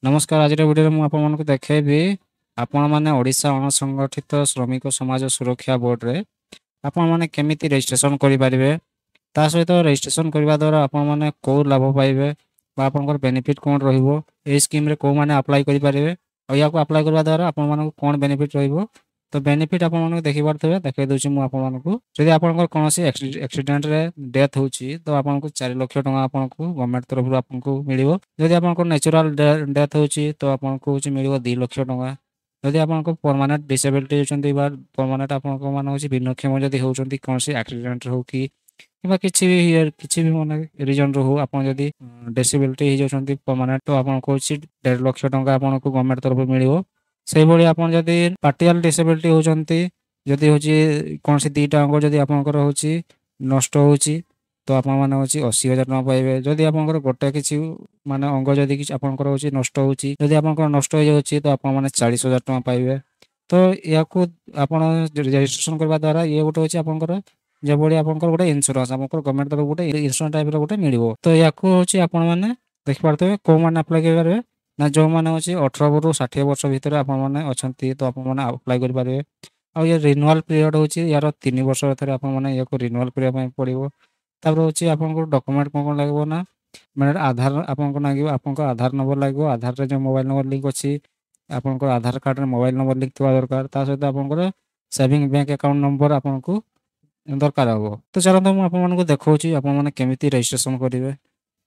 नमस्कार। आज भिडियो में आपको देखेबी आपण मैंने ओडिशा अणसंगठित श्रमिक समाज सुरक्षा बोर्ड रे आपण मैंने केमिति रजिस्ट्रेशन करें ता सहित रजिस्ट्रेशन करने द्वारा आपण मैंने कौ लाभ पाइबे आपंकर बेनिफिट कौन रहिबो ए स्कीम रे कौ माने अप्लाई करि पारिबे और या को अप्लाई करबा द्वारा आपण मानक कौन बेनिफिट रहिबो। तो बेनिफिट आपण मानक देखि पारथबे देखाइ दोछि मु आपण मानक जदि आपनकर कोनोसी एक्सीडेंट रे डेथ होछि तो आपनको 4 लाख टका आपनको गवर्नमेंट तरफ रु आपनको मिलिबो। जदि आपनको नेचुरल डेथ होछि तो आपनको होछि मिलिबो 2 लाख टका। जदि आपनको परमानेंट डिसेबिलिटी होछन्ती बा परमानेंट आपनको मान होछि भिन्नक्षम जदि होछन्ती कोनोसी एक्सीडेंट हो कि किबा किछि भी माने रीजन रो हो आपण जदि डिसेबिलिटी हो जाउछन्ती परमानेंट तो आपनको होछि 1.5 लाख टका आपनको गवर्नमेंट तरफ मिलिबो। सेहि भली आपण जदि पार्टियल डिसेबिलिटी होछन्ती जदि होछि कोनोसी दीटा अंग जदि आपनकर होछि नष्ट होछि तो आपण माने होछि 80,000 टका पाइबे। जदि आपनकर गोटे किछि माने अंग जदि किछि आपनकर होछि नष्ट होछि जदि आपनकर नष्ट हो जाउछि तो आपण माने 40,000 टका पाइबे। तो याकू आपण रजिस्ट्रेशन करबा द्वारा ये गोटे होछि आपनकर जेबोडी आपनकर गोटे इंश्योरेंस आपनकर गवर्नमेंट तरफ गोटे इंश्योरेंस टाइप रो गोटे मिलिबो। तो याकू होछि आपण माने देखि पारथबे को माने अप्लाई करिवे ना जो माने होछि 18 रु 60 वर्ष भितर आपण माने अछंती तो आपण माने अप्लाई करि पारिबे। आ ये रिन्यूअल पीरियड होछि यार 3 वर्ष थरे आपण माने याको रिन्यूअल करिया पय पड़िबो। तापर होछि आपनको डॉक्यूमेंट कोन लागबो ना माने आधार आपनको लागिबो आपनको आधार नंबर लागबो। आधार रे जो मोबाइल नंबर लिंक अछि आपनको आधार कार्ड रे मोबाइल नंबर लिंक थवा दरकार ता सहित आपनको सेविंग बैंक अकाउंट नंबर आपनको दरकार हबो। तो चलନ୍ତୁ ମୁଁ ଆପଣମାନଙ୍କୁ ଦେଖାଉଛି ଆପଣମାନେ କେମିତି ରେଜିଷ୍ଟ୍ରେସନ କରିବେ।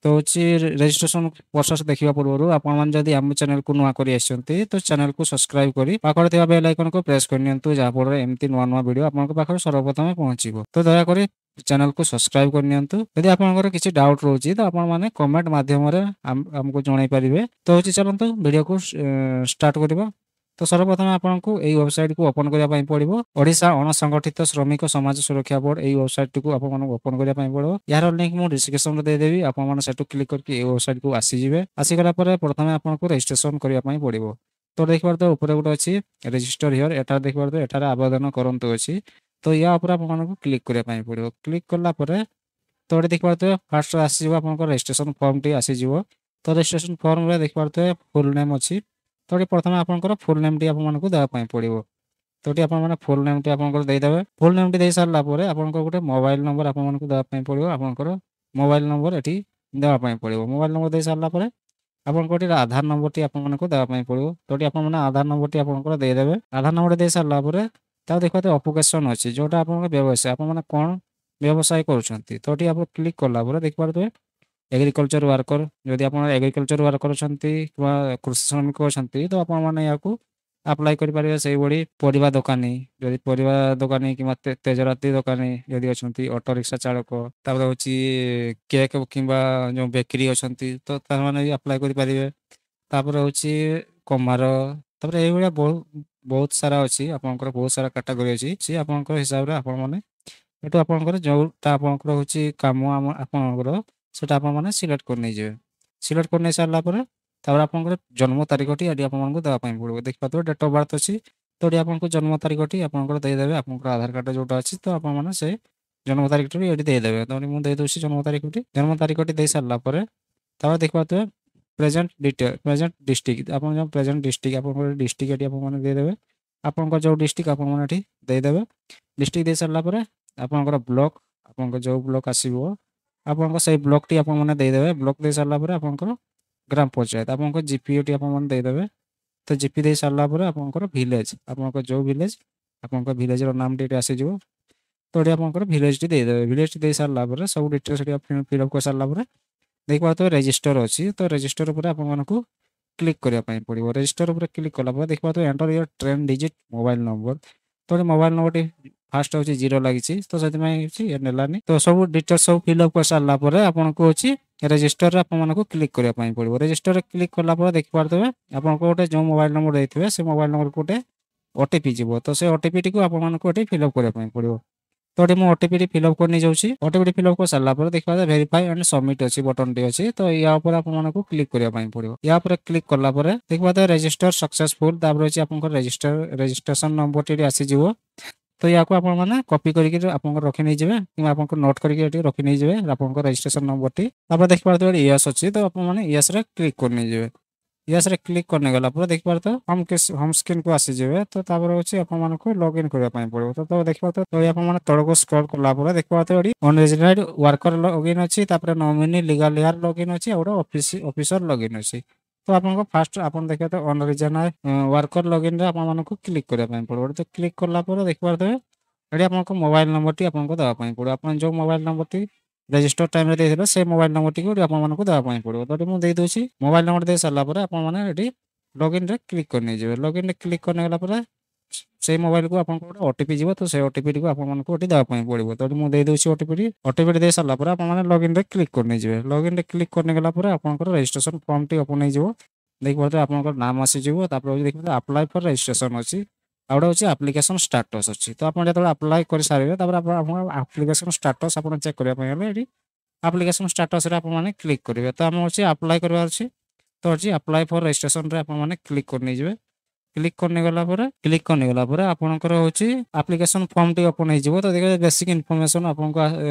ତ ହେଉଛି ରେଜିଷ୍ଟ୍ରେସନ ପ୍ରୋସେସ ଦେଖିବା ପୂର୍ବରୁ ଆପଣମାନେ ଯଦି ଆମ ଚ୍ୟାନେଲକୁ ନୂଆ କରି ଆସିଛନ୍ତି ତ ଚ୍ୟାନେଲକୁ ସବସ୍କ୍ରାଇବ କରି ପାଖରେ ଥିବା ବେଲ୍ ଆଇକନକୁ ପ୍ରେସ୍ କରିନିଅନ୍ତୁ ଯାହାଫଳରେ ଏମିତି ନୂଆ ନୂଆ ଭିଡ଼ିଓ ଆପଣଙ୍କ ପାଖରେ ସର୍ବପ୍ରଥମେ ପହଞ୍ଚିବ। ତ ଦୟାକରି ଚ୍ୟାନେଲକୁ ସବସ୍କ୍ରାଇବ କରିନିଅନ୍ତୁ। ଯଦି ଆପଣଙ୍କର କିଛି ଡାଉଟ୍ ରହୁଛି ତ ଆପଣମାନେ କମେଣ୍ଟ ମାଧ୍ୟମରେ ଆମକୁ ଜଣାଇ ପାରିବେ। ତ ହେଉଛି ଚାଲନ୍ତୁ ଭିଡ଼ିଓକୁ ଷ୍ଟାର୍ଟ କରିବା। तो सर्वप्रथम आपको यही वेबसाइट को ओपन करने पड़ो ओडिशा अणसंगठित श्रमिक समाज सुरक्षा बोर्ड यही वेबसाइट को ओपन करने पड़ो। यार लिंक मुझे डिस्क्रिप्शन में देदेवी आपको क्लिक करके वेबसाइट को आसीजे। आसीगला प्रथम आपको रजिस्ट्रेशन करने पड़ो। तो देख पारे ऊपर गोटे अच्छी रजिस्टर हियर एटार देख पारे एटार आवेदन करंतु अच्छी। तो या ऊपर आपको क्लिक करने पड़ो। क्लिक कलापर तो ये देख पारे फास्ट आसो आप रजिस्ट्रेशन फॉर्म टी आसीज। तो रजिस्ट्रेशन फॉर्म में देख पारे फुल नेम अच्छी। तो प्रथम आपंकर फुल नेम टी आपको देवाई पड़ो। तो ये आप फुल नेम टी आप देदेवे। फुल नेम टी दे सारापर आप गोटे मोबाइल नंबर आपको देवाई पड़ो। आपंकर मोबाइल नंबर ये देवाई पड़ो। मोबाइल नंबर दे सारापर आपको आधार नंबर टी आपको देवाई पड़ो। तो ये आप आधार नंबर टी आप देदेवे। आधार नंबर दे सारापर तो देखते ऑक्युपेशन अच्छी जोटा आप व्यवसाय आपने कौन व्यवसाय करुँच। तो ये आप क्लिक कलापर देख पारे एग्रीकल्चर वर्कर जदि आप एग्रीकल्चर वर्कर अच्छा कृषि श्रमिक अच्छा तो आपको अप्लाई करेंगे। से भाई परिवा दोकानी जदि परिवा दोकानी कि तेजराती दोकानी जदि अच्छा ऑटो रिक्शा चालक तापर हूँ केक कि जो बेकरी अच्छा तो भी अप्लाई करेंगे। तापर हूँ कमार तापर ये बहुत बहुत सारा अच्छी आपंकर बहुत सारा कैटेगरी अच्छी आप हिसाब से आपंकर आपंकर जोटा आपंकर हूँ कम आपंकर सेटा आप सिलेक्ट कर नहीं जाए। सिलेक्ट कर नहीं सारापर तापर आप जन्म तारीख टी ये आपको देवाई पड़ो। देख पाते डेट ऑफ बर्थ अच्छी तो ये आपको जन्म तारीख टी आपको देदेवे। आप आधार कार्ड जोटा अच्छी तो आप से जन्म तारीख टी ये देदेवे। तो मुझे देदे जन्म तारीख टी दे सारापर तापर देख पाते प्रेजेंट डिटेल प्रेजेंट डिस्ट्रिक्ट आप प्रेजेंट डिस्ट्रिक्ट आप डिस्ट्रिक्ट ये आप देदेवे। आप जो डिस्ट्रिक्ट आप देदेवे डिस्ट्रिक्ट दे सारापर आपंकर ब्लॉक आप जो ब्लॉक आसो आपको से ब्लॉक टी आपने देदेवे। ब्लॉक दे सारापर आपंकर ग्राम पंचायत आपको जीपीओ टी आपने देदेवे। तो जीपी दे सारापर आपंकर विलेज आपंकर जो विलेज आपंकर विलेज नाम टी आसीज। तो ये आपंकर विलेज टी देदेवे। विलेज टी दे सारापर सब डिटेल्स फिलअप कर सारापर देख पाते रजिस्टर अच्छी। तो रजिस्टर पर आपको क्लिक करने पड़ो। रजिस्टर पर क्लिक कलापर देख पाते enter your 10 digit mobile number. तो मोबाइल नंबर टी फास्ट हूँ 0 लगी तो से नेलानी। तो सब डिटेल्स सब फिलअप कर सारापर आपको अच्छी रजिस्टर आपको क्लिक करने पड़ो। रजिस्टर क्लिक कलापर देख पारे आपको गोटे जो मोबाइल नंबर देते से मोबाइल नंबर को गोटे ओटीपी जीव। तो से ओटीपी टी आपको फिलअप करने पड़ो। तो ये मुझे ओटीपी फिलअप कर नहीं जाऊँगी। ओटीपी फिलअप कर सारापर देख पाते वेरीफाई एंड सबमिट अच्छी बटन टी अच्छी। तो या आपको क्लिक करने पड़ो। या क्लिक कलापर देख पाते रजिस्टर सक्सेसफुल तापर अच्छी आप रजिस्ट्रेशन नंबर टी आसीज। तो या आपने कॉपी करके रखी नहीं जाए कि आपको नोट करके रखी नहीं जाए आप रजिस्ट्रेशन नंबर टी। तापर देख पाते यस अच्छी तो आपने यस रे क्लिक कर नहीं जाए। ୟେସ୍ ରେ କ୍ଲିକ୍ କରିନେଗଲା ପରେ ଦେଖିପାରୁଥିବେ ହୋମ୍ ସ୍କ୍ରିନ୍‌କୁ ଆସିଯିବେ। ତ ତାପରେ ହେଉଛି ଆପଣମାନଙ୍କୁ ଲଗ୍ଇନ୍ କରିବା ପାଇଁ ପଡ଼ିବ। ତ ଦେଖିପାରୁଥିବେ ତ ଆପଣମାନେ ତଳକୁ ସ୍କ୍ରଲ୍ କଲା ପରେ ଦେଖିପାରୁଥିବେ ଏଠି ଅନରେଜିଷ୍ଟର୍ଡ ୱାର୍କର ଲଗ୍ଇନ୍ ଅଛି, ତାପରେ ନୋମିନି ଲିଗାଲ୍ ହେୟାର ଲଗ୍ଇନ୍ ଅଛି, ଆଉ ଗୋଟେ ଅଫିସର ଲଗ୍ଇନ୍ ଅଛି। ତ ଆପଣଙ୍କ ଫାଷ୍ଟ ଆପଣ ଦେଖିପାରୁଥିବେ ଅନରିଜିନାଲ ୱାର୍କର ଲଗ୍ଇନ୍‌ରେ ଆପଣମାନଙ୍କୁ କ୍ଲିକ୍ କରିବା ପାଇଁ ପଡ଼ିବ। ତ କ୍ଲିକ୍ କଲା ପରେ ଦେଖିପାରୁଥିବେ ଏଠି ଆପଣଙ୍କ ମୋବାଇଲ୍ ନମ୍ବରଟି ଆପଣଙ୍କୁ ଦେବା ପାଇଁ ପଡ଼ିବ। ଆପଣ ଯେଉଁ ମୋବାଇଲ୍ ନମ୍ବରଟି ରେଜିଷ୍ଟର ଟାଇମ୍‌ରେ ଦେଇଥିଲେ ସେ ମୋବାଇଲ୍ ନମ୍ବରଟିକୁ ଏଠି ଆପଣମାନଙ୍କୁ ଦେବା ପାଇଁ ପଡ଼ିବ। ତ ଏଠି ମୁଁ ଦେଇଦେଉଛି। ମୋବାଇଲ୍ ନମ୍ବର ଦେଇ ସାରିଲା ପରେ ଆପଣମାନେ ଏଠି ଲଗ୍ଇନ୍‌ରେ କ୍ଲିକ୍ କରିନେଇଯିବେ। ଲଗ୍ଇନ୍‌ରେ କ୍ଲିକ୍ କରିନେଇଗଲା ପରେ ସେଇ ମୋବାଇଲକୁ ଆପଣଙ୍କୁ ଗୋଟେ ଓଟିପି ଯିବ। ତ ସେଇ ଓଟିପିଟିକୁ ଆପଣମାନଙ୍କୁ ଏଠି ଦେବା ପାଇଁ ପଡ଼ିବ। ତ ଏଠି ମୁଁ ଦେଇଦେଉଛି ଓଟିପିଟି। ଓଟିପିଟି ଦେଇ ସାରିଲା ପରେ ଆପଣମାନେ ଲଗ୍ଇନ୍‌ରେ କ୍ଲିକ୍ କରିନେଇଯିବେ। ଲଗ୍ଇନ୍‌ରେ କ୍ଲିକ୍ କରିନେଇଗଲା ପରେ ଆପଣଙ୍କର ରେଜିଷ୍ଟ୍ରେସନ ଫର୍ମଟି ଓପନ୍ ହେଇଯିବ। ଦେଖିପାରୁଥିବେ ଆପଣଙ୍କର ନାମ ଆସିଯିବ। ତାପରେ ହେଉଛି ଦେଖିପାରୁଥିବେ ଆପ୍ଲାଏ ଫର୍ ରେଜିଷ୍ଟ୍ରେସନ ଅଛି। ଆଉ ଗୋଟେ ହେଉଛି ଆପ୍ଲିକେସନ ଷ୍ଟାଟସ୍ ଅଛି। ତ ଆପଣ ଯେତେବେଳେ ଆପ୍ଲାଏ କରିସାରିବେ ତାପରେ ଆପଣଙ୍କ ଆପ୍ଲିକେସନ ଷ୍ଟାଟସ୍ ଆପଣ ଚେକ୍ କରିବା ପାଇଁ ହେଲେ ଏଠି ଆପ୍ଲିକେସନ ଷ୍ଟାଟସ୍‌ରେ ଆପଣମାନେ କ୍ଲିକ୍ କରିବେ। ତ ଆମର ଅଛି ଆପ୍ଲାଏ କରିବାର ଅଛି। ତ ଅଛି ଆପ୍ଲାଏ ଫର୍ ରେଜିଷ୍ଟ୍ରେସନରେ ଆପଣମାନେ କ୍ଲିକ୍ କରିନେଇଯିବେ। କ୍ଲିକ୍ କରିନେଇଗଲା ପରେ ଆପଣଙ୍କର ହେଉଛି ଆପ୍ଲିକେସନ ଫର୍ମଟି ଓପନ୍ ହେଇଯିବ। ତ ଦେଖିବେ ବେସିକ୍ ଇନଫର୍ମେସନ୍ ଆପଣଙ୍କୁ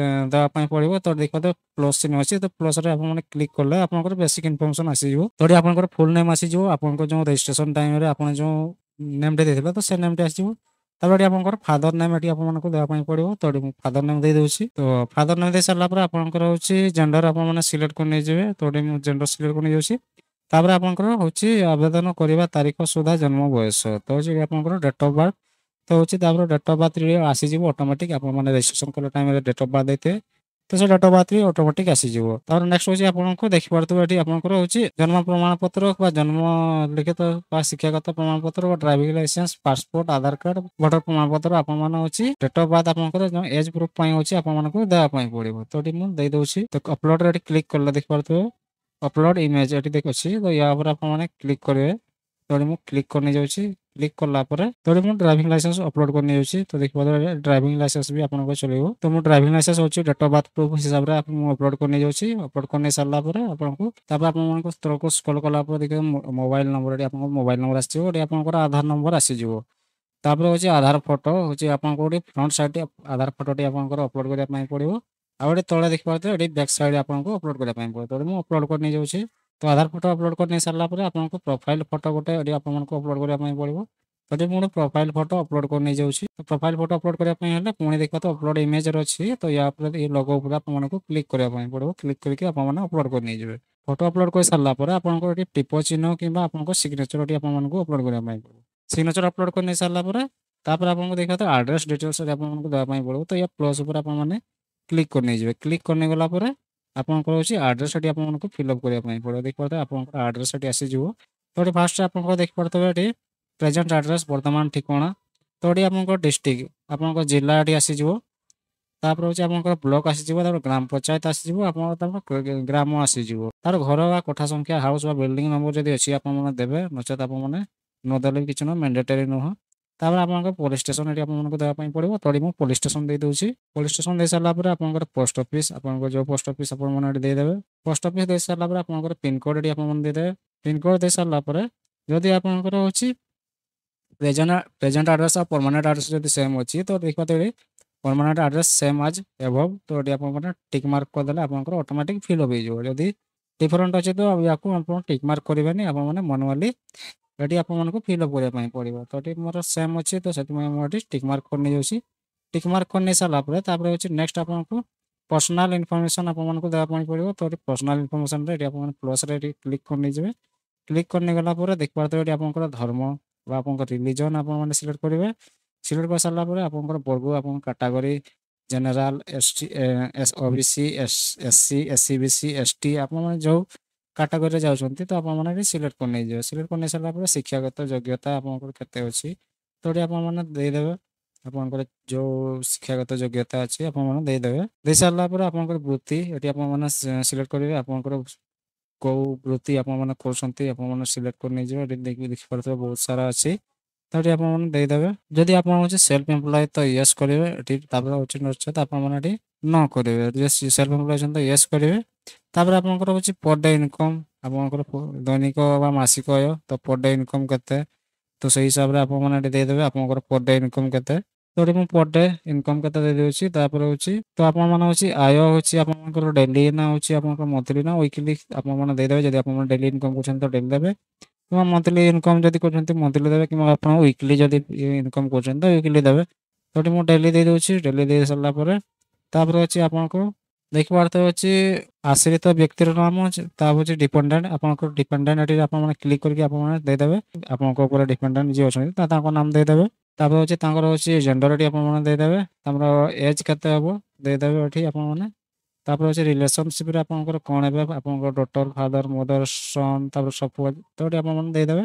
ଦେବା ପାଇଁ ପଡ଼ିବ। ତ ଦେଖିପାରୁଥିବେ ପ୍ଲସ୍ ଚିହ୍ନ ଅଛି। ତ ପ୍ଲସ୍‌ରେ ଆପଣମାନେ କ୍ଲିକ୍ କଲେ ଆପଣଙ୍କର ବେସିକ୍ ଇନଫର୍ମେସନ୍ ଆସିଯିବ। ତ ଏଠି ଆପଣଙ୍କର ଫୁଲ୍ ନେମ୍ ଆସିଯିବ। ଆପଣଙ୍କ ଯେଉଁ ରେଜିଷ୍ଟ୍ରେସନ ଟାଇମ୍‌ରେ ଆପଣ ଯେଉଁ ନେମ୍‌ଟି ଦେଇଥିଲେ ତ ସେ ନେମ୍‌ଟି ଆସିଯିବ। ତାପରେ ଏଠି ଆପଣଙ୍କର ଫାଦର ନେମ୍ ଏଠି ଆପଣମାନଙ୍କୁ ଦେବା ପାଇଁ ପଡ଼ିବ। ତ ଏଠି ମୁଁ ଫାଦର ନେମ୍ ଦେଇଦେଉଛି। ତ ଫାଦର ନେମ୍ ଦେଇ ସାରିଲା ପରେ ଆପଣଙ୍କର ହେଉଛି ଜେଣ୍ଡର ଆପଣମାନେ ସିଲେକ୍ଟ କରି ନେଇଯିବେ। ତ ଏଠି ମୁଁ ଜେଣ୍ଡର ସିଲେକ୍ଟ କରି ନେଇଯାଉଛି। ତାପରେ ଆପଣଙ୍କର ହେଉଛି ଆବେଦନ କରିବା ତାରିଖ ସୁଦ୍ଧା ଜନ୍ମ ବୟସ। ତ ହେଉଛି ଆପଣଙ୍କର ଡେଟ୍ ଅଫ୍ ବାର୍ଥ। ତ ହେଉଛି ତାପରେ ଡେଟ୍ ଅଫ୍ ବାର୍ଥରେ ଆସିଯିବ ଅଟୋମେଟିକ୍। ଆପଣମାନେ ରେଜିଷ୍ଟ୍ରେସନ କଲା ଟାଇମ୍‌ରେ ଡେଟ୍ ଅଫ୍ ବାର୍ଥ ଦେଇଥିବେ। ତ ସେ ଡେଟ୍ ଅଫ୍ ବାର୍ଥରେ ଅଟୋମେଟିକ୍ ଆସିଯିବ। ତାପରେ ନେକ୍ସଟ ହେଉଛି ଆପଣଙ୍କୁ ଦେଖିପାରୁଥିବେ ଏଠି ଆପଣଙ୍କର ହେଉଛି ଜନ୍ମ ପ୍ରମାଣପତ୍ର ବା ଜନ୍ମ ଲିଖିତ ବା ଶିକ୍ଷାଗତ ପ୍ରମାଣପତ୍ର ବା ଡ୍ରାଇଭିଂ ଲାଇସେନ୍ସ, ପାସପୋର୍ଟ, ଆଧାର କାର୍ଡ଼, ଭୋଟର ପ୍ରମାଣପତ୍ର ଆପଣମାନେ ହେଉଛି ଡେଟ୍ ଅଫ୍ ବାର୍ଥ ଆପଣଙ୍କର ଯେଉଁ ଏଜ୍ ପ୍ରୁଫ୍ ପାଇଁ ହେଉଛି ଆପଣମାନଙ୍କୁ ଦେବା ପାଇଁ ପଡ଼ିବ। ତ ଏଠି ମୁଁ ଦେଇଦେଉଛି। ତ ଅପଲୋଡ଼ରେ ଏଠି କ୍ଲିକ୍ କଲେ ଦେଖିପାରୁଥିବେ ଅପଲୋଡ଼ ଇମେଜ୍ ଏଠି ଅଛି। ତ ୟା ଉପରେ ଆପଣମାନେ କ୍ଲିକ୍ କରିବେ। ତ ଏଠି ମୁଁ କ୍ଲିକ୍ କରି ନେଇଯାଉଛି। କ୍ଲିକ୍ କଲା ପରେ ତ ଏଠି ମୁଁ ଡ୍ରାଇଭିଂ ଲାଇସେନ୍ସ ଅପଲୋଡ଼ କରି ନେଇଯାଉଛି। ତ ଦେଖିପାରୁଥିବେ ଡ୍ରାଇଭିଂ ଲାଇସେନ୍ସ ବି ଆପଣଙ୍କର ଚଳିବ। ତ ମୁଁ ଡ୍ରାଇଭିଂ ଲାଇସେନ୍ସ ହେଉଛି ଡେଟ୍ ଅଫ୍ ବାର୍ଥ ପ୍ରୁଫ୍ ହିସାବରେ ମୁଁ ଅପଲୋଡ଼ କରି ନେଇଯାଉଛି। ଅପଲୋଡ଼ କରି ନେଇ ସାରିଲା ପରେ ଆପଣଙ୍କୁ ତାପରେ ଆପଣମାନଙ୍କୁ ତଳକୁ ସ୍କ୍ରୋଲ୍ କଲା ପରେ ଦେଖିବେ ମୋବାଇଲ୍ ନମ୍ବର ଏଠି ଆପଣଙ୍କ ମୋବାଇଲ୍ ନମ୍ବର ଆସିଯିବ। ଏଠି ଆପଣଙ୍କର ଆଧାର ନମ୍ବର ଆସିଯିବ। ତାପରେ ହେଉଛି ଆଧାର ଫଟୋ ହେଉଛି ଆପଣଙ୍କୁ ଏଠି ଫ୍ରଣ୍ଟ ସାଇଡ଼୍ ଆଧାର ଫଟୋଟି ଆପଣଙ୍କର ଅପଲୋଡ଼ କରିବା ପାଇଁ ପଡ଼ିବ। ଆଉ ଏଠି ତଳେ ଦେଖିପାରୁଥିବେ ଏଠି ବ୍ୟାକ୍ ସାଇଡ଼୍ ଆପଣଙ୍କୁ ଅପଲୋଡ଼ କରିବା ପାଇଁ ପଡ଼ିବ। ତ ମୁଁ ଅପଲୋଡ଼ କରି ନେଇଯାଉଛି। ତ ଆଧାର ଫଟୋ ଅପଲୋଡ଼ କରି ନେଇ ସାରିଲା ପରେ ଆପଣଙ୍କୁ ପ୍ରୋଫାଇଲ୍ ଫଟୋ ଗୋଟେ ଏଠି ଆପଣମାନଙ୍କୁ ଅପଲୋଡ଼ କରିବା ପାଇଁ ପଡ଼ିବ। ତ ଏଠି ମୁଁ ଗୋଟେ ପ୍ରୋଫାଇଲ୍ ଫଟୋ ଅପଲୋଡ଼ କରି ନେଇଯାଉଛି। ତ ପ୍ରୋଫାଇଲ୍ ଫଟୋ ଅପଲୋଡ଼ କରିବା ପାଇଁ ହେଲେ ପୁଣି ଦେଖିବା ତ ଅପଲୋଡ଼ ଇମେଜ୍‌ରେ ଅଛି। ତ ୟା ଉପରେ ଏ ଲୋଗୋ ଉପରେ ଆପଣମାନଙ୍କୁ କ୍ଲିକ୍ କରିବା ପାଇଁ ପଡ଼ିବ। କ୍ଲିକ୍ କରିକି ଆପଣମାନେ ଅପଲୋଡ଼ କରି ନେଇଯିବେ। ଫଟୋ ଅପଲୋଡ଼ କରି ସାରିଲା ପରେ ଆପଣଙ୍କର ଏଠି ଟିପ ଚିହ୍ନ କିମ୍ବା ଆପଣଙ୍କ ସିଗ୍ନେଚର ଏଠି ଆପଣମାନଙ୍କୁ ଅପଲୋଡ଼ କରିବା ପାଇଁ ପଡ଼ିବ। ସିଗ୍ନେଚର ଅପଲୋଡ଼ କରି ନେଇ ସାରିଲା ପରେ ତାପରେ ଆପଣଙ୍କୁ ଦେଖିବା ତ ଆଡ୍ରେସ୍ ଡିଟେଲ୍ସ ଆପଣମାନଙ୍କୁ ଦେବା ପାଇଁ ପଡ଼ିବ। ତ ୟା ପ୍ଲସ୍ ଉପରେ ଆପଣମାନେ କ୍ଲିକ୍ କରି ନେଇଯିବେ। କ୍ଲିକ୍ କରି ନେଇଗଲା ପରେ ଆପଣଙ୍କର ହେଉଛି ଆଡ୍ରେସ୍ ଏଠି ଆପଣମାନଙ୍କୁ ଫିଲ୍ଅପ୍ କରିବା ପାଇଁ ପଡ଼ିବ। ଦେଖିପାରୁଥିବେ ଆପଣଙ୍କର ଆଡ୍ରେସ୍ ଏଠି ଆସିଯିବ। ତ ଏଠି ଫାଷ୍ଟ ଆପଣଙ୍କର ଦେଖିପାରୁଥିବେ ଏଠି ପ୍ରେଜେଣ୍ଟ ଆଡ୍ରେସ୍ ବର୍ତ୍ତମାନ ଠିକଣା। ତ ଏଠି ଆପଣଙ୍କ ଡିଷ୍ଟ୍ରିକ୍ଟ ଆପଣଙ୍କ ଜିଲ୍ଲା ଏଠି ଆସିଯିବ। ତାପରେ ହେଉଛି ଆପଣଙ୍କର ବ୍ଲକ ଆସିଯିବ। ତାପରେ ଗ୍ରାମ ପଞ୍ଚାୟତ ଆସିଯିବ। ଆପଣଙ୍କର ତାପରେ ଗ୍ରାମ ଆସିଯିବ। ତାର ଘର ବା କୋଠା ସଂଖ୍ୟା ହାଉସ୍ ବା ବିଲ୍ଡିଂ ନମ୍ବର ଯଦି ଅଛି ଆପଣମାନେ ଦେବେ। ନଚେତ୍ ଆପଣମାନେ ନଦେଲେ ବି କିଛି ନୁହଁ, ମ୍ୟାଣ୍ଡେଟୋରୀ ନୁହଁ। ତାପରେ ଆପଣଙ୍କର ପୋଲିସ୍ ଷ୍ଟେସନ ଏଠି ଆପଣମାନଙ୍କୁ ଦେବା ପାଇଁ ପଡ଼ିବ। ତ ଏଠି ମୁଁ ପୋଲିସ୍ ଷ୍ଟେସନ ଦେଇଦେଉଛି। ପୋଲିସ୍ ଷ୍ଟେସନ ଦେଇ ସାରିଲା ପରେ ଆପଣଙ୍କର ପୋଷ୍ଟ ଅଫିସ୍ ଆପଣଙ୍କର ଯେଉଁ ପୋଷ୍ଟ ଅଫିସ୍ ଆପଣମାନେ ଏଠି ଦେଇଦେବେ। ପୋଷ୍ଟ ଅଫିସ୍ ଦେଇ ସାରିଲା ପରେ ଆପଣଙ୍କର ପିନ୍‌କୋଡ଼୍ ଏଠି ଆପଣମାନେ ଦେଇଦେବେ। ପିନ୍‌କୋଡ଼୍ ଦେଇ ସାରିଲା ପରେ ଯଦି ଆପଣଙ୍କର ହେଉଛି ପ୍ରେଜେଣ୍ଟ ଆଡ୍ରେସ୍ ଆଉ ପର୍ମାନେଣ୍ଟ ଆଡ୍ରେସ୍ ଯଦି ସେମ୍ ଅଛି ତ ଦେଖିପାରୁଥିବେ ପର୍ମାନେଣ୍ଟ ଆଡ୍ରେସ୍ ସେମ୍ ଆଜ୍ ଏଭବ୍। ତ ଏଠି ଆପଣମାନେ ଟିକ୍ ମାର୍କ କରିଦେଲେ ଆପଣଙ୍କର ଅଟୋମେଟିକ୍ ଫିଲ୍ଅପ୍ ହେଇଯିବ। ଯଦି ଡିଫରେଣ୍ଟ ଅଛି ତ ୟାକୁ ଆପଣ ଟିକ୍ ମାର୍କ କରିବେନି। ଆପଣମାନେ ମାନୁଆଲି ଏଠି ଆପଣମାନଙ୍କୁ ଫିଲ୍ଅପ୍ କରିବା ପାଇଁ ପଡ଼ିବ। ତ ଏଠି ମୋର ସେମ୍ ଅଛି ତ ସେଥିପାଇଁ ମୁଁ ଏଠି ଟିକ୍ ମାର୍କ କରି ନେଇଯାଉଛି। ଟିକ୍ ମାର୍କ କରି ନେଇ ସାରିଲା ପରେ ତାପରେ ହେଉଛି ନେକ୍ସଟ ଆପଣଙ୍କୁ ପର୍ସନାଲ୍ ଇନଫର୍ମେସନ୍ ଆପଣମାନଙ୍କୁ ଦେବା ପାଇଁ ପଡ଼ିବ। ତ ଏଠି ପର୍ସନାଲ୍ ଇନଫର୍ମେସନ୍‌ରେ ଏଠି ଆପଣମାନେ ପ୍ଲସ୍‌ରେ ଏଠି କ୍ଲିକ୍ କରି ନେଇଯିବେ। କ୍ଲିକ୍ କରି ନେଇଗଲା ପରେ ଦେଖିପାରୁଥିବେ ଏଠି ଆପଣଙ୍କର ଧର୍ମ ବା ଆପଣଙ୍କ ରିଲିଜନ୍ ଆପଣମାନେ ସିଲେକ୍ଟ କରିବେ। ସିଲେକ୍ଟ କରିସାରିଲା ପରେ ଆପଣଙ୍କର ବର୍ଗ ଆପଣଙ୍କ category general, ST, OBC, SC, SC-BC, ST ଆପଣମାନେ ଯେଉଁ କାଟାଗୋରୀରେ ଯାଉଛନ୍ତି ତ ଆପଣମାନେ ଏଠି ସିଲେକ୍ଟ କରି ନେଇଯିବେ। ସିଲେକ୍ଟ କରି ନେଇ ସାରିଲା ପରେ ଶିକ୍ଷାଗତ ଯୋଗ୍ୟତା ଆପଣଙ୍କର କେତେ ଅଛି ତ ଏଠି ଆପଣମାନେ ଦେଇଦେବେ। ଆପଣଙ୍କର ଯେଉଁ ଶିକ୍ଷାଗତ ଯୋଗ୍ୟତା ଅଛି ଆପଣମାନେ ଦେଇଦେବେ। ଦେଇ ସାରିଲା ପରେ ଆପଣଙ୍କର ବୃତ୍ତି ଏଠି ଆପଣମାନେ ସିଲେକ୍ଟ କରିବେ। ଆପଣଙ୍କର କେଉଁ ବୃତ୍ତି ଆପଣମାନେ କରୁଛନ୍ତି ଆପଣମାନେ ସିଲେକ୍ଟ କରି ନେଇଯିବେ। ଏଠି ଦେଖିପାରୁଥିବେ ବହୁତ ସାରା ଅଛି। ତ ଏଠି ଆପଣମାନେ ଦେଇଦେବେ। ଯଦି ଆପଣ ହେଉଛି ସେଲ୍ଫ ଏମ୍ପ୍ଲୟ ତ ୟେସ୍ କରିବେ। ଏଠି ତାପରେ ହେଉଛି ନଚେତ୍ ଆପଣମାନେ ଏଠି ନ କରିବେ। ଯଦି ସେଲ୍ଫ ଏମ୍ପ୍ଲୟ ଅଛନ୍ତି ତ ୟେସ୍ କରିବେ। ତାପରେ ଆପଣଙ୍କର ହେଉଛି ପର୍ ଡେ ଇନକମ୍ ଆପଣଙ୍କର ଦୈନିକ ବା ମାସିକ ଆୟ ତ ପର୍ ଡେ ଇନକମ୍ କେତେ ତ ସେଇ ହିସାବରେ ଆପଣମାନେ ଏଠି ଦେଇଦେବେ ଆପଣଙ୍କର ପର୍ ଡେ ଇନକମ୍ କେତେ। ତ ଏଠି ମୁଁ ପର୍ ଡେ ଇନକମ୍ କେତେ ଦେଇଦେଉଛି। ତାପରେ ହେଉଛି ତ ଆପଣମାନେ ହେଉଛି ଆୟ ହେଉଛି ଆପଣଙ୍କର ଡେଲି ନା ହେଉଛି ଆପଣଙ୍କର ମନ୍ଥଲି ନା ୱିକଲି ଆପଣମାନେ ଦେଇଦେବେ। ଯଦି ଆପଣମାନେ ଡେଲି ଇନକମ୍ କରୁଛନ୍ତି ତ ଡେଲି ଦେବେ, କିମ୍ବା ମନ୍ଥଲି ଇନକମ୍ ଯଦି କରୁଛନ୍ତି ମନ୍ଥଲି ଦେବେ, କିମ୍ବା ଆପଣ ୱିକଲି ଯଦି ଇନକମ୍ କରୁଛନ୍ତି ତ ୱିକଲି ଦେବେ। ତ ଏଠି ମୁଁ ଡେଲି ଦେଇଦେଉଛି। ଡେଲି ଦେଇ ସାରିଲା ପରେ ତାପରେ ଅଛି ଆପଣଙ୍କୁ ଦେଖିପାରୁଥିବେ ଅଛି ଆଶ୍ରିତ ବ୍ୟକ୍ତିର ନାମ ଅଛି, ତା ହେଉଛି ଡିପେଣ୍ଡେଣ୍ଟ। ଆପଣଙ୍କର ଡିପେଣ୍ଡେଣ୍ଟ ଏଠି ଆପଣମାନେ କ୍ଲିକ୍ କରିକି ଆପଣମାନେ ଦେଇଦେବେ। ଆପଣଙ୍କ ଉପରେ ଡିପେଣ୍ଡେଣ୍ଟ ଯିଏ ଅଛନ୍ତି ତାଙ୍କ ନାମ ଦେଇଦେବେ। ତାପରେ ହେଉଛି ତାଙ୍କର ହେଉଛି ଜେଣ୍ଡର ଏଠି ଆପଣମାନେ ଦେଇଦେବେ। ତାଙ୍କର ଏଜ୍ କେତେ ହେବ ଦେଇଦେବେ ଏଠି ଆପଣମାନେ। ତାପରେ ହେଉଛି ରିଲେସନସିପ୍ରେ ଆପଣଙ୍କର କ'ଣ ହେବେ, ଆପଣଙ୍କର ଡଟର, ଫାଦର, ମଦର, ସନ୍, ତାପରେ ସବୁ ତ ଏଠି ଆପଣମାନେ ଦେଇଦେବେ।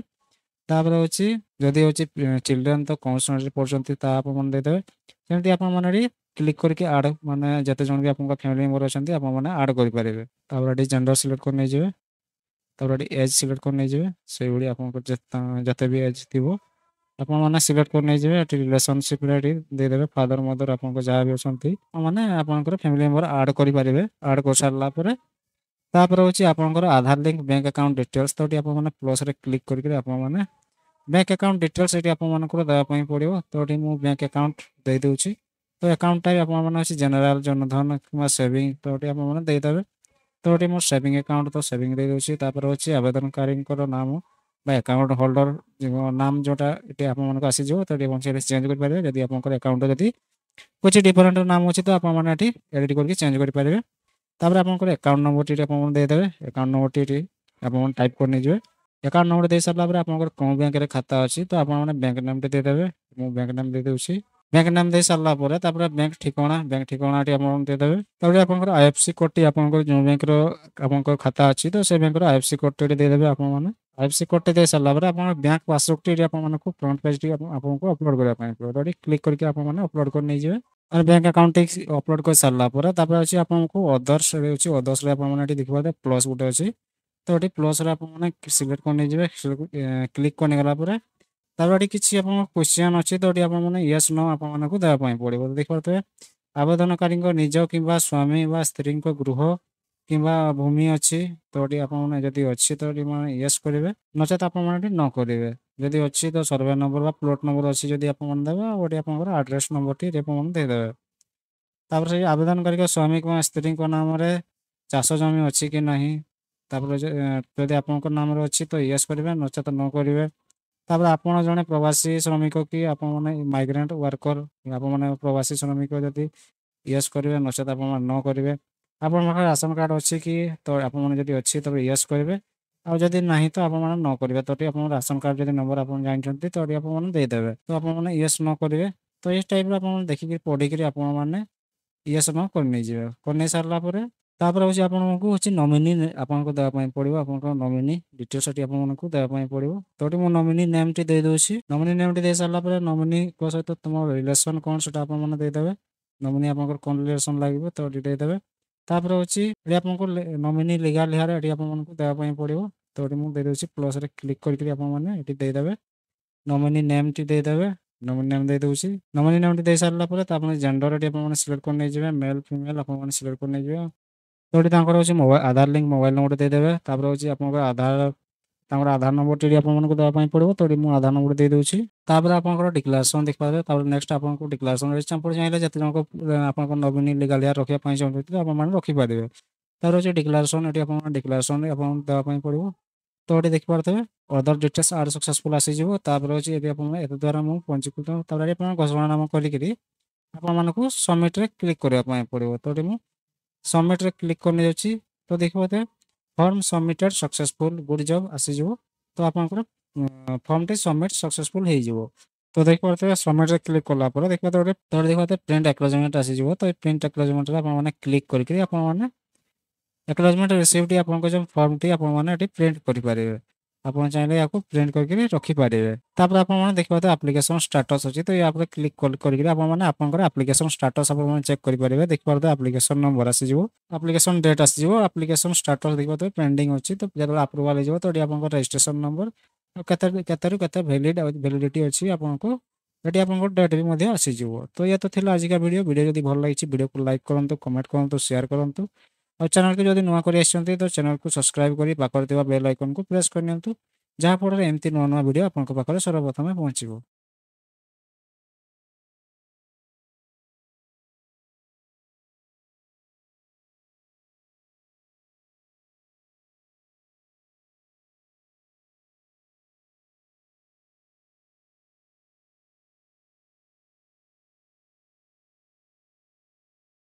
ତାପରେ ହେଉଛି ଯଦି ହେଉଛି ଚିଲଡ୍ରେନ୍ ତ କେଉଁ ଶ୍ରେଣୀରେ ପଢ଼ୁଛନ୍ତି ତାହା ଆପଣମାନେ ଦେଇଦେବେ। ସେମିତି ଆପଣମାନେ ଏଠି କ୍ଲିକ୍ କରିକି ଆଡ଼୍ ମାନେ ଯେତେ ଜଣ ବି ଆପଣଙ୍କ ଫ୍ୟାମିଲି ମେମ୍ବର ଅଛନ୍ତି ଆପଣମାନେ ଆଡ଼୍ କରିପାରିବେ। ତାପରେ ଏଠି ଜେଣ୍ଡର ସିଲେକ୍ଟ କରି ନେଇଯିବେ। ତାପରେ ଏଠି ଏଜ୍ ସିଲେକ୍ଟ କରି ନେଇଯିବେ। ସେଇଭଳି ଆପଣଙ୍କର ଯେତେ ବି ଏଜ୍ ଥିବ ଆପଣମାନେ ସିଲେକ୍ଟ କରି ନେଇଯିବେ। ଏଠି ରିଲେସନସିପ୍ରେ ଏଠି ଦେଇଦେବେ ଫାଦର ମଦର ଆପଣଙ୍କ ଯାହା ବି ଅଛନ୍ତି ମାନେ ଆପଣଙ୍କର ଫ୍ୟାମିଲି ମେମ୍ବର ଆଡ଼୍ କରିପାରିବେ। ଆଡ଼୍ କରିସାରିଲା ପରେ ତାପରେ ହେଉଛି ଆପଣଙ୍କର ଆଧାର ଲିଙ୍କ ବ୍ୟାଙ୍କ ଆକାଉଣ୍ଟ ଡିଟେଲ୍ସ। ତ ଏଠି ଆପଣମାନେ ପ୍ଲସ୍ରେ କ୍ଲିକ୍ କରିକି ଆପଣମାନେ ବ୍ୟାଙ୍କ ଆକାଉଣ୍ଟ ଡିଟେଲ୍ସ ଏଠି ଆପଣମାନଙ୍କର ଦେବା ପାଇଁ ପଡ଼ିବ। ତ ଏଠି ମୁଁ ବ୍ୟାଙ୍କ ଆକାଉଣ୍ଟ ଦେଇଦେଉଛି। ତ ଆକାଉଣ୍ଟଟା ବି ଆପଣମାନେ ଅଛି ଜେନେରାଲ, ଜନଧନ କିମ୍ବା ସେଭିଂ ତ ଏଠି ଆପଣମାନେ ଦେଇଦେବେ। ତ ଏଠି ମୁଁ ସେଭିଂ ଆକାଉଣ୍ଟ ତ ସେଭିଂ ଦେଇଦେଉଛି। ତାପରେ ହେଉଛି ଆବେଦନକାରୀଙ୍କର ନାମ ବା ଆକାଉଣ୍ଟ ହୋଲ୍ଡର ନାମ ଯେଉଁଟା ଏଠି ଆପଣମାନଙ୍କୁ ଆସିଯିବ। ତ ଏଠି ଆପଣ ସେଠି ଚେଞ୍ଜ କରିପାରିବେ। ଯଦି ଆପଣଙ୍କର ଆକାଉଣ୍ଟ ଯଦି କିଛି ଡିଫରେଣ୍ଟ ନାମ ଅଛି ତ ଆପଣମାନେ ଏଠି ଏଡ଼ିଟ୍ କରିକି ଚେଞ୍ଜ କରିପାରିବେ। ତାପରେ ଆପଣଙ୍କର ଆକାଉଣ୍ଟ ନମ୍ବରଟି ଏଠି ଆପଣମାନେ ଦେଇଦେବେ। ଆକାଉଣ୍ଟ ନମ୍ବରଟି ଏଠି ଆପଣମାନେ ଟାଇପ୍ କରି ନେଇଯିବେ। ଆକାଉଣ୍ଟ ନମ୍ବର ଦେଇ ସାରିଲା ପରେ ଆପଣଙ୍କର କେଉଁ ବ୍ୟାଙ୍କରେ ଖାତା ଅଛି ତ ଆପଣମାନେ ବ୍ୟାଙ୍କ ନାମଟି ଦେଇଦେବେ। ମୁଁ ବ୍ୟାଙ୍କ ନାମ ଦେଇଦେଉଛି। ବ୍ୟାଙ୍କ ନାମ ଦେଇ ସାରିଲା ପରେ ତାପରେ ବ୍ୟାଙ୍କ ଠିକଣାଟି ଆପଣ ଦେଇଦେବେ। ତାପରେ ଆପଣଙ୍କର ଆଇଏଫ୍ସି କୋଡ଼ଟି ଆପଣଙ୍କର ଯେଉଁ ବ୍ୟାଙ୍କର ଆପଣଙ୍କର ଖାତା ଅଛି ତ ସେ ବ୍ୟାଙ୍କର ଆଇଏଫ୍ସି କୋଡ଼ଟି ଏଠି ଦେଇଦେବେ ଆପଣମାନେ। ଆଇଏଫ୍ସି କୋଡ଼ଟି ଦେଇ ସାରିଲା ପରେ ଆପଣଙ୍କର ବ୍ୟାଙ୍କ ପାସବୁକଟି ଏଠି ଆପଣମାନଙ୍କୁ ଫ୍ରଣ୍ଟ ପେଜ୍ ଆପଣଙ୍କୁ ଅପଲୋଡ଼ କରିବା ପାଇଁ ପଡ଼ିବ। ଏଠି କ୍ଲିକ୍ କରିକି ଆପଣମାନେ ଅପଲୋଡ଼ କରି ନେଇଯିବେ। আর ব্যাঙ্ক ଆକାଉଣ୍ଟ ଅପଲୋଡ଼ କରିସାରିଲା ପରେ ତାପରେ ଅଛି ଆପଣଙ୍କୁ ଅଦର୍ସ ଅଛି। ଅଦର୍ସରେ ଆପଣମାନେ ଏଠି ଦେଖିପାରିବେ ପ୍ଲସ୍ ଗୋଟେ ଅଛି। ତ ଏଠି ପ୍ଲସ୍ରେ ଆପଣମାନେ ସିଲେକ୍ଟ କରି ନେଇଯିବେ। କ୍ଲିକ୍ କରିନେଗଲା ପରେ ତାପରେ ଏଠି କିଛି ଆପଣଙ୍କ କ୍ୱେଶ୍ଚିନ୍ ଅଛି ତ ଏଠି ଆପଣମାନେ ୟେସ୍ ନୋ ଆପଣମାନଙ୍କୁ ଦେବା ପାଇଁ ପଡ଼ିବ। ଦେଖିପାରୁଥିବେ ଆବେଦନକାରୀଙ୍କ ନିଜ କିମ୍ବା ସ୍ୱାମୀ ବା ସ୍ତ୍ରୀଙ୍କ ଗୃହ କିମ୍ବା ଭୂମି ଅଛି ତ ଏଠି ଆପଣମାନେ ଯଦି ଅଛି ତ ଏଠି ମାନେ ୟେସ୍ କରିବେ, ନଚେତ୍ ଆପଣମାନେ ଏଠି ନ କରିବେ। ଯଦି ଅଛି ତ ସର୍ଭେ ନମ୍ବର ବା ପ୍ଲଟ୍ ନମ୍ବର ଅଛି ଯଦି ଆପଣମାନେ ଦେବେ, ଆଉ ଏଠି ଆପଣଙ୍କର ଆଡ୍ରେସ୍ ନମ୍ବରଟି ଏଠି ଆପଣମାନେ ଦେଇଦେବେ। ତାପରେ ସେଇ ଆବେଦନକାରୀଙ୍କ ସ୍ୱାମୀ କିମ୍ବା ସ୍ତ୍ରୀଙ୍କ ନାମରେ ଚାଷ ଜମି ଅଛି କି ନାହିଁ, ତାପରେ ଯଦି ଆପଣଙ୍କ ନାମରେ ଅଛି ତ ୟେସ୍ କରିବେ, ନଚେତ୍ ନ କରିବେ। ତାପରେ ଆପଣ ଜଣେ ପ୍ରବାସୀ ଶ୍ରମିକ କି ଆପଣମାନେ ମାଇଗ୍ରାଣ୍ଟ ୱାର୍କର, ଆପଣମାନେ ପ୍ରବାସୀ ଶ୍ରମିକ ଯଦି ୟେସ୍ କରିବେ, ନଚେତ୍ ଆପଣମାନେ ନ କରିବେ। ଆପଣଙ୍କ ପାଖରେ ରାସନ କାର୍ଡ଼ ଅଛି କି ତ ଆପଣମାନେ ଯଦି ଅଛି ତେବେ ୟେସ୍ କରିବେ, ଆଉ ଯଦି ନାହିଁ ତ ଆପଣମାନେ ନ କରିବେ। ତ ଏଠି ଆପଣଙ୍କ ରାସନ କାର୍ଡ଼ ଯଦି ନମ୍ବର ଆପଣ ଜାଣିଛନ୍ତି ତ ଏଠି ଆପଣମାନେ ଦେଇଦେବେ। ତ ଆପଣମାନେ ୟେସ୍ ନ କରିବେ। ତ ଏଇ ଟାଇପ୍ର ଆପଣମାନେ ଦେଖିକି ପଢ଼ିକିରି ଆପଣମାନେ ୟେସ୍ ନ କରି ନେଇଯିବେ। କରିନେଇ ସାରିଲା ପରେ ତାପରେ ହେଉଛି ଆପଣଙ୍କୁ ହେଉଛି ନମିନି ଆପଣଙ୍କୁ ଦେବା ପାଇଁ ପଡ଼ିବ। ଆପଣଙ୍କ ନମିନି ଡିଟେଲ୍ସ ଏଠି ଆପଣମାନଙ୍କୁ ଦେବା ପାଇଁ ପଡ଼ିବ। ତ ଏଠି ମୁଁ ନମିନି ନେମ୍ଟି ଦେଇଦେଉଛି। ନମିନି ନେମ୍ଟି ଦେଇ ସାରିଲା ପରେ ନମିନିଙ୍କ ସହିତ ତୁମ ରିଲେସନ୍ କ'ଣ ସେଟା ଆପଣମାନେ ଦେଇଦେବେ। ନମିନି ଆପଣଙ୍କର କ'ଣ ରିଲେସନ୍ ଲାଗିବ ତ ଏଠି ଦେଇଦେବେ। ତାପରେ ହେଉଛି ଏଠି ଆପଣଙ୍କୁ ନମିନି ଲିଗାଲ ହେୟାର ଏଠି ଆପଣମାନଙ୍କୁ ଦେବା ପାଇଁ ପଡ଼ିବ। ତ ଏଠି ମୁଁ ଦେଇଦେଉଛି ପ୍ଲସ୍ରେ କ୍ଲିକ୍ କରିକି ଆପଣମାନେ ଏଠି ଦେଇଦେବେ। ନମିନି ନେମ୍ଟି ଦେଇଦେବେ। ନମିନି ନେମ୍ ଦେଇଦେଉଛି। ନମିନି ନେମ୍ଟି ଦେଇ ସାରିଲା ପରେ ତାପରେ ଜେଣ୍ଡର ଏଠି ଆପଣମାନେ ସିଲେକ୍ଟ କରି ନେଇଯିବେ। ମେଲ୍ ଫିମେଲ୍ ଆପଣମାନେ ସିଲେକ୍ଟ କରି ନେଇଯିବେ। ତ ଏଠି ତାଙ୍କର ହେଉଛି ଆଧାର ଲିଙ୍କ ମୋବାଇଲ ନମ୍ବର ଦେଇଦେବେ। ତାପରେ ହେଉଛି ଆପଣଙ୍କର ତାଙ୍କର ଆଧାର ନମ୍ବରଟି ଏଠି ଆପଣମାନଙ୍କୁ ଦେବା ପାଇଁ ପଡ଼ିବ। ତ ଏଠି ମୁଁ ଆଧାର ନମ୍ବର ଦେଇଦେଉଛି। ତାପରେ ଆପଣଙ୍କର ଡିକ୍ଲାରେସନ୍ ଦେଖିପାରିବେ। ତାପରେ ନେକ୍ସଟ ଆପଣଙ୍କୁ ଡିକ୍ଲାରେସନ୍ ଆପଣ ଚାହିଁଲେ ଯେତେ ଜଣଙ୍କ ଆପଣଙ୍କ ନମିନି ଲିଗାଲ ହେୟାର ରଖିବା ପାଇଁ ଚାହୁଁଛନ୍ତି ତ ଆପଣମାନେ ରଖିପାରିବେ। ତାପରେ ହେଉଛି ଡିକ୍ଲାରେସନ୍ ଏଠି ଆପଣ ଡିକ୍ଲାରେସନ୍ ଆପଣଙ୍କୁ ଦେବା ପାଇଁ ପଡ଼ିବ। ତ ଏଠି ଦେଖିପାରୁଥିବେ ଅଦର ଡିଟେଲ୍ସ ଆଡ୍ ସକ୍ସେସଫୁଲ୍ ଆସିଯିବ। ତାପରେ ହେଉଛି ଏଠି ଆପଣ ଏତେ ଦ୍ୱାରା ମୁଁ ପଞ୍ଜୀକୃତ, ତାପରେ ଆପଣ ଘୋଷଣାନାମ କରିକିରି ଆପଣମାନଙ୍କୁ ସବମିଟ୍ରେ କ୍ଲିକ୍ କରିବା ପାଇଁ ପଡ଼ିବ। ତ ଏଠି ମୁଁ ସବମିଟ୍ରେ କ୍ଲିକ୍ କରିନେଇଯାଉଛି। ତ ଦେଖିପାରୁଥିବେ form submitted successful good job ଆସିଯିବ। ତ ଆପଣଙ୍କର ଫର୍ମଟି ସବମିଟ୍ ସକ୍ସେସଫୁଲ୍ ହେଇଯିବ। ତ ଦେଖିପାରୁଥିବେ ସବମିଟ୍ରେ କ୍ଲିକ୍ କଲା ପରେ ଦେଖିପାରୁଥିବେ ପ୍ରିଣ୍ଟ ଆକ୍ନୋଲେଜମେଣ୍ଟ ଆସିଯିବ। ତ এই ପ୍ରିଣ୍ଟ ଆକ୍ନୋଲେଜମେଣ୍ଟରେ ଆପଣମାନେ କ୍ଲିକ୍ କରିକିରି ଆପଣମାନେ ଆକ୍ନୋଲେଜମେଣ୍ଟ ରିସିଭ୍ଡଟି ଆପଣଙ୍କ ଯେଉଁ ଫର୍ମଟି ଆପଣମାନେ ଏଠି ପ୍ରିଣ୍ଟ କରିପାରିବେ। ଆପଣ ଚାହିଁଲେ ୟାକୁ ପ୍ରିଣ୍ଟ କରିକି ରଖିପାରିବେ। ତାପରେ ଆପଣମାନେ ଦେଖିପାରୁଥିବେ ଆପ୍ଲିକେସନ୍ ଷ୍ଟାଟସ୍ ଅଛି। ତ ୟା ଉପରେ କ୍ଲିକ୍ କରିକିରି ଆପଣମାନେ ଆପଣଙ୍କର ଆପ୍ଲିକେସନ୍ ଷ୍ଟାଟସ୍ ଆପଣମାନେ ଚେକ୍ କରିପାରିବେ। ଦେଖିପାରୁଥିବେ ଆପ୍ଲିକେସନ୍ ନମ୍ବର ଆସିଯିବ, ଆପ୍ଲିକେସନ୍ ଡେଟ୍ ଆସିଯିବ, ଆପ୍ଲିକେସନ୍ ଷ୍ଟାଟସ୍ ଦେଖିପାରୁଥିବେ ପେଣ୍ଡିଂ ଅଛି। ତ ଯେତେବେଳେ ଆପ୍ରୁଭାଲ୍ ହେଇଯିବ ତ ଏଠି ଆପଣଙ୍କର ରେଜିଷ୍ଟ୍ରେସନ୍ ନମ୍ବର ଆଉ କେତେରୁ କେତେ ଭ୍ୟାଲିଡିଟି ଅଛି ଆପଣଙ୍କୁ ଏଠି ଆପଣଙ୍କର ଡେଟ୍ ବି ମଧ୍ୟ ଆସିଯିବ। ତ ଇଏ ତ ଥିଲା ଆଜିକା ଭିଡ଼ିଓ। ଭିଡ଼ିଓ ଯଦି ଭଲ ଲାଗିଛି ଭିଡ଼ିଓକୁ ଲାଇକ୍ କରନ୍ତୁ, କମେଣ୍ଟ କରନ୍ତୁ, ସେୟାର କରନ୍ତୁ। ଆଉ ଚ୍ୟାନେଲକୁ ଯଦି ନୂଆ କରି ଆସିଛନ୍ତି ତ ଚ୍ୟାନେଲକୁ ସବସ୍କ୍ରାଇବ୍ କରି ପାଖରେ ଥିବା ବେଲ୍ ଆଇକନ୍କୁ ପ୍ରେସ୍ କରିନିଅନ୍ତୁ, ଯାହାଫଳରେ ଏମିତି ନୂଆ ନୂଆ ଭିଡ଼ିଓ ଆପଣଙ୍କ ପାଖରେ ସର୍ବପ୍ରଥମେ ପହଞ୍ଚିବ।